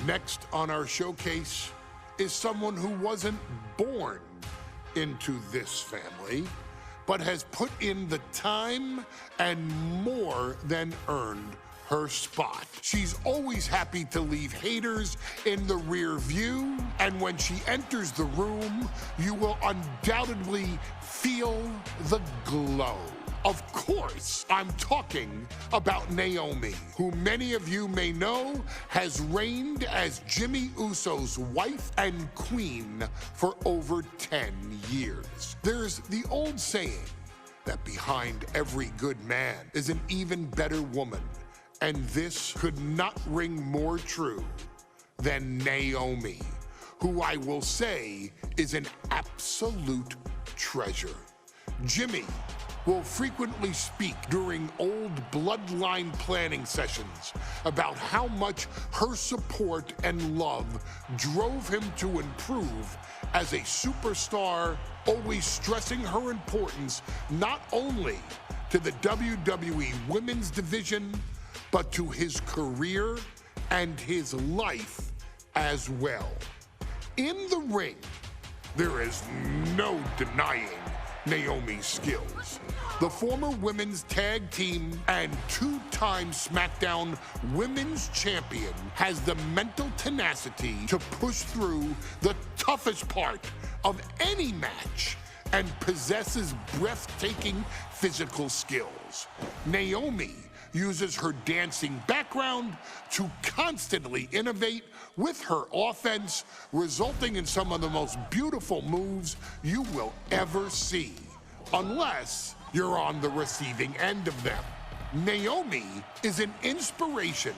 Next on our showcase is someone who wasn't born into this family, but has put in the time and more than earned her spot. She's always happy to leave haters in the rear view, and when she enters the room, you will undoubtedly feel the glow. Of course, I'm talking about Naomi, who many of you may know has reigned as Jimmy Uso's wife and queen for over 10 years. There's the old saying that behind every good man is an even better woman, and this could not ring more true than Naomi, who I will say is an absolute treasure. Jimmy will frequently speak during old bloodline planning sessions about how much her support and love drove him to improve as a superstar, always stressing her importance not only to the WWE Women's Division, but to his career and his life as well. In the ring, there is no denying Naomi's skills. The former women's tag team and two-time SmackDown Women's Champion has the mental tenacity to push through the toughest part of any match and possesses breathtaking physical skills. Naomi uses her dancing background to constantly innovate with her offense, resulting in some of the most beautiful moves you will ever see, unless you're on the receiving end of them. Naomi is an inspiration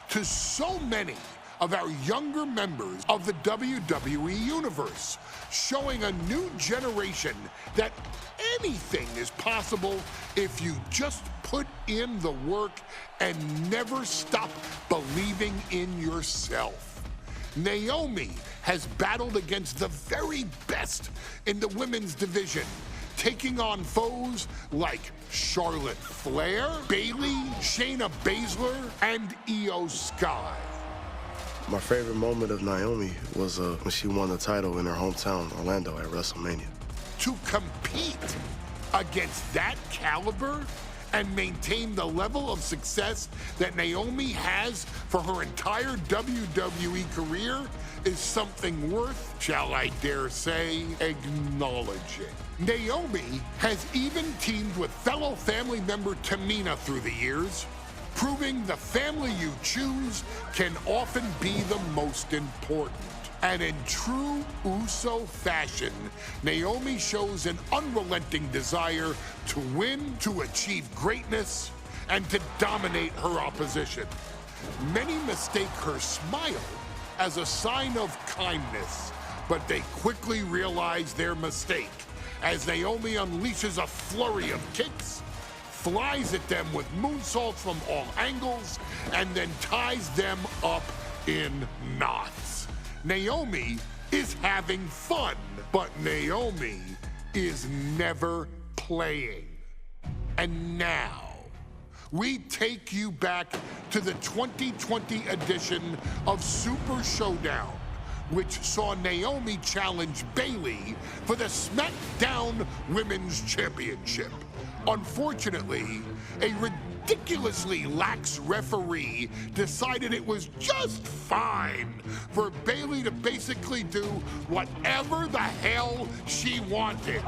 to so many of our younger members of the WWE Universe, showing a new generation that anything is possible if you just put in the work and never stop believing in yourself. Naomi has battled against the very best in the women's division, taking on foes like Charlotte Flair, Bayley, Shayna Baszler, and Io Sky. My favorite moment of Naomi was when she won the title in her hometown, Orlando, at WrestleMania. To compete against that caliber and maintain the level of success that Naomi has for her entire WWE career is something worth, shall I dare say, acknowledging. Naomi has even teamed with fellow family member Tamina through the years, proving the family you choose can often be the most important. And in true Uso fashion, Naomi shows an unrelenting desire to win, to achieve greatness, and to dominate her opposition. Many mistake her smile as a sign of kindness, but they quickly realize their mistake as Naomi unleashes a flurry of kicks, flies at them with moonsaults from all angles, and then ties them up in knots. Naomi is having fun, but Naomi is never playing. And now, we take you back to the 2020 edition of Super ShowDown, which saw Naomi challenge Bayley for the SmackDown Women's Championship. Unfortunately, a ridiculously lax referee decided it was just fine for Bayley to basically do whatever the hell she wanted.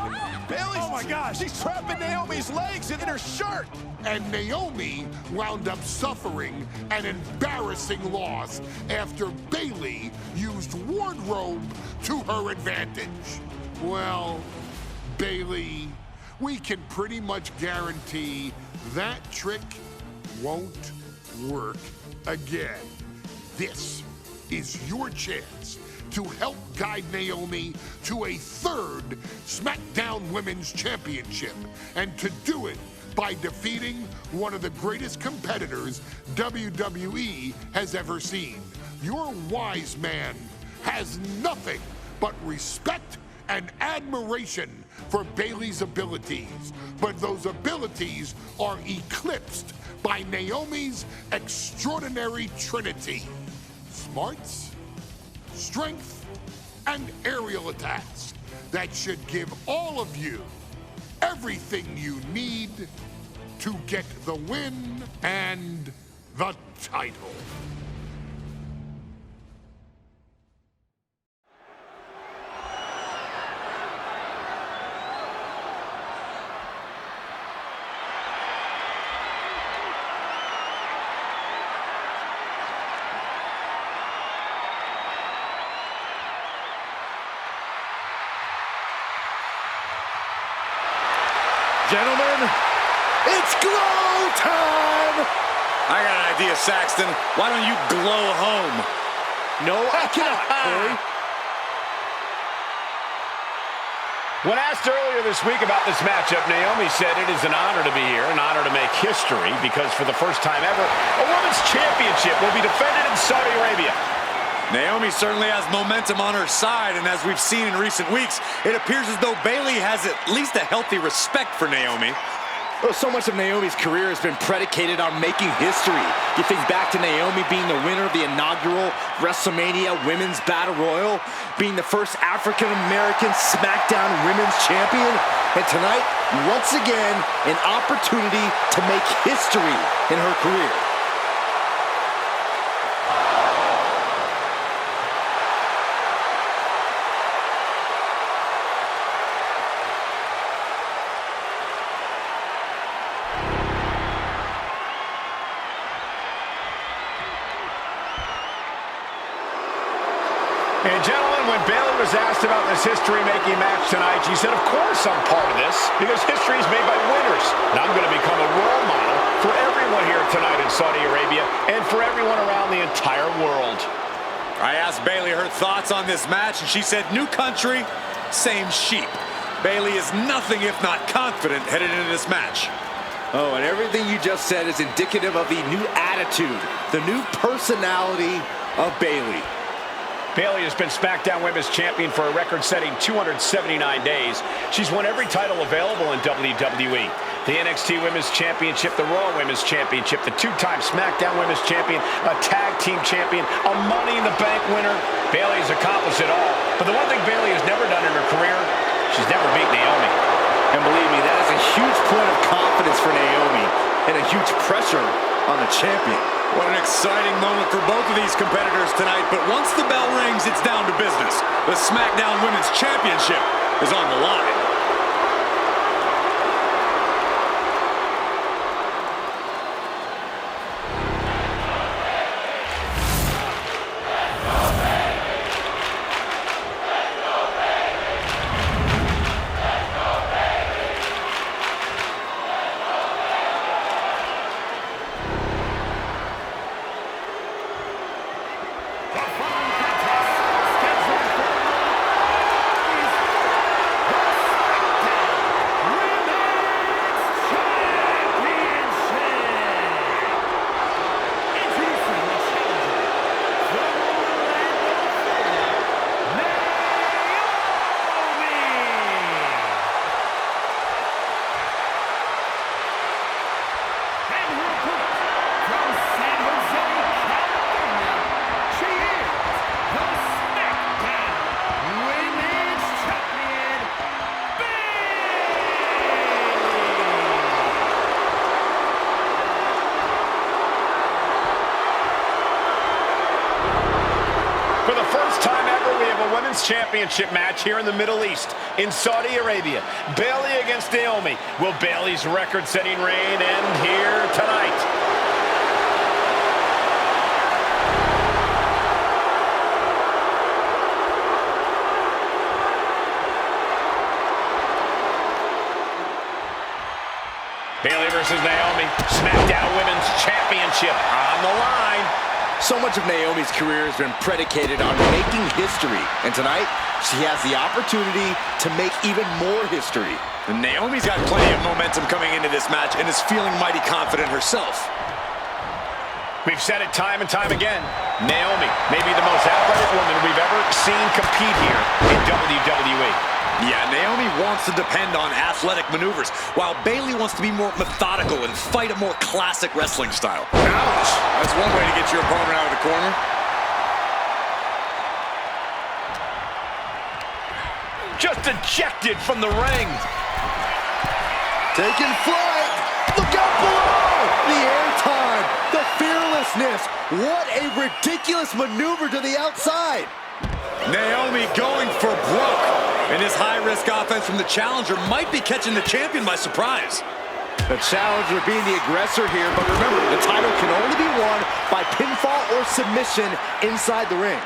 Bayley's, oh my gosh, she's trapping Naomi's legs in her shirt. And Naomi wound up suffering an embarrassing loss after Bayley used wardrobe to her advantage. Well, Bayley, we can pretty much guarantee that trick won't work again. This is your chance to help guide Naomi to a third SmackDown Women's Championship, and to do it by defeating one of the greatest competitors WWE has ever seen. Your wise man has nothing but respect and admiration for Bayley's abilities, but those abilities are eclipsed by Naomi's extraordinary trinity: smarts, strength, and aerial attacks that should give all of you everything you need to get the win and the title. Gentlemen, it's glow time! I got an idea, Saxton. Why don't you glow home? No, I cannot, Corey. When asked earlier this week about this matchup, Naomi said it is an honor to be here, an honor to make history, because for the first time ever, a women's championship will be defended in Saudi Arabia. Naomi certainly has momentum on her side, and as we've seen in recent weeks, it appears as though Bayley has at least a healthy respect for Naomi. Well, so much of Naomi's career has been predicated on making history. You think back to Naomi being the winner of the inaugural WrestleMania Women's Battle Royal, being the first African-American SmackDown Women's Champion, and tonight, once again, an opportunity to make history in her career. And gentlemen, when Bayley was asked about this history-making match tonight, she said, of course I'm part of this, because history is made by winners. And I'm going to become a role model for everyone here tonight in Saudi Arabia and for everyone around the entire world. I asked Bayley her thoughts on this match, and she said, new country, same sheep. Bayley is nothing if not confident headed into this match. Oh, and everything you just said is indicative of the new attitude, the new personality of Bayley. Bayley has been SmackDown Women's Champion for a record-setting 279 days. She's won every title available in WWE. The NXT Women's Championship, the Raw Women's Championship, the two-time SmackDown Women's Champion, a Tag Team Champion, a Money in the Bank winner. Bayley has accomplished it all. But the one thing Bayley has never done in her career, she's never beat Naomi. And believe me, that is a huge point of confidence for Naomi and a huge pressure on the champion. What an exciting moment for both of these competitors tonight, but once the bell rings, it's down to business. The SmackDown Women's Championship is on the line. For the first time ever, we have a women's championship match here in the Middle East, in Saudi Arabia. Bayley against Naomi. Will Bayley's record-setting reign end here tonight? Bayley versus Naomi, SmackDown Women's Championship on the line. So much of Naomi's career has been predicated on making history. And tonight, she has the opportunity to make even more history. And Naomi's got plenty of momentum coming into this match and is feeling mighty confident herself. We've said it time and time again. Naomi may be the most athletic woman we've ever seen compete here in WWE. Yeah, Naomi wants to depend on athletic maneuvers, while Bayley wants to be more methodical and fight a more classic wrestling style. Ouch! That's one way to get your opponent out of the corner. just ejected from the ring. Taking flight. Look out below. The airtime, the fearlessness. What a ridiculous maneuver to the outside. Naomi going for broke. And this high-risk offense from the challenger might be catching the champion by surprise. The challenger being the aggressor here, but remember, the title can only be won by pinfall or submission inside the ring.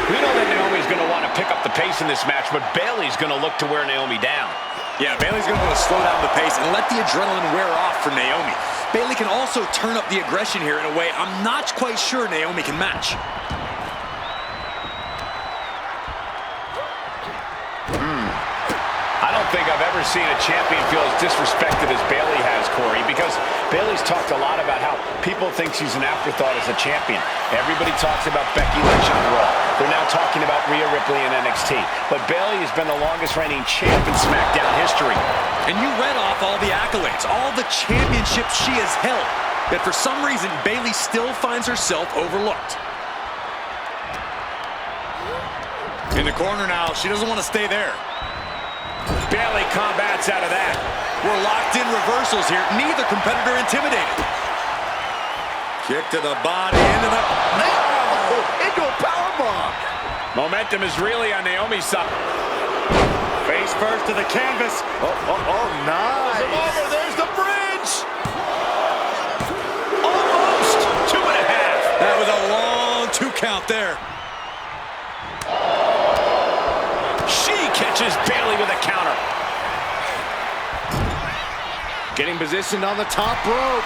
We know that Naomi's going to want to pick up the pace in this match, but Bayley's going to look to wear Naomi down. Yeah, Bayley's going to want to slow down the pace and let the adrenaline wear off for Naomi. Bayley can also turn up the aggression here in a way I'm not quite sure Naomi can match. I don't think I've ever seen a champion feel as disrespected as Bayley has, Corey, because Bayley's talked a lot about how people think she's an afterthought as a champion. Everybody talks about Becky Lynch on Raw. They're now talking about Rhea Ripley in NXT. But Bayley has been the longest reigning champ in SmackDown history. And you read off all the accolades, all the championships she has held. Yet for some reason, Bayley still finds herself overlooked. In the corner now, she doesn't want to stay there. Bayley combats out of that. We're locked in reversals here. Neither competitor intimidated. Kick to the body, into the... Into a powerbomb. Momentum is really on Naomi's side. Face first to the canvas. Nice. Over, there's the bridge. Almost 2.5. That was a long 2 count there. She catches Bayley with a counter. Getting positioned on the top rope.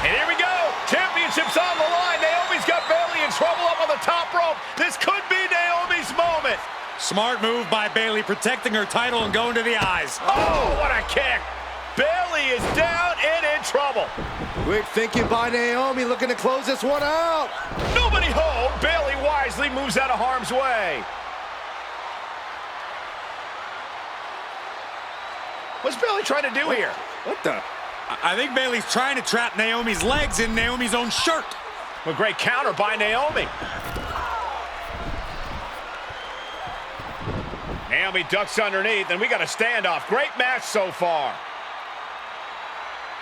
And here we go. Championship's on the line. Naomi's got Bayley in trouble up on the top rope. This could be Naomi's moment. Smart move by Bayley, protecting her title and going to the eyes. Oh, what a kick. Bayley is down and in trouble. Quick thinking by Naomi, looking to close this one out. Nobody home. Bayley wisely moves out of harm's way. What's Bayley trying to do here? What the? I think Bayley's trying to trap Naomi's legs in Naomi's own shirt. A great counter by Naomi. Naomi ducks underneath, and we got a standoff. Great match so far.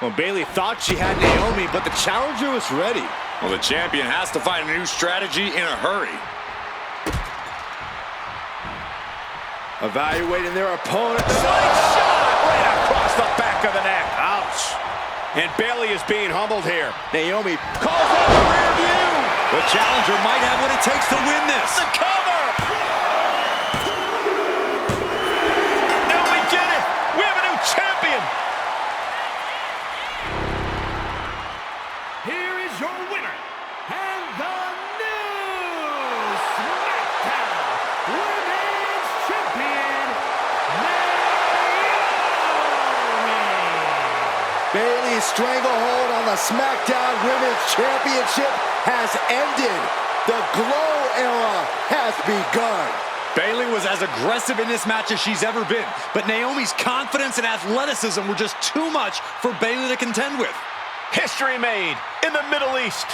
Well, Bayley thought she had Naomi, but the challenger was ready. Well, the champion has to find a new strategy in a hurry. Evaluating their opponent. Nice shot right across the back of the neck. Ouch. And Bayley is being humbled here. Naomi calls out the rear view. The challenger might have what it takes to win this. The cover. Now we get it. We have a new champion. Here is your winner, and the new SmackDown Women's Champion, Naomi. Bayley's stranglehold on the SmackDown Women's Championship has ended. The Glow era has begun. Bayley was as aggressive in this match as she's ever been, but Naomi's confidence and athleticism were just too much for Bayley to contend with. History made in the Middle East.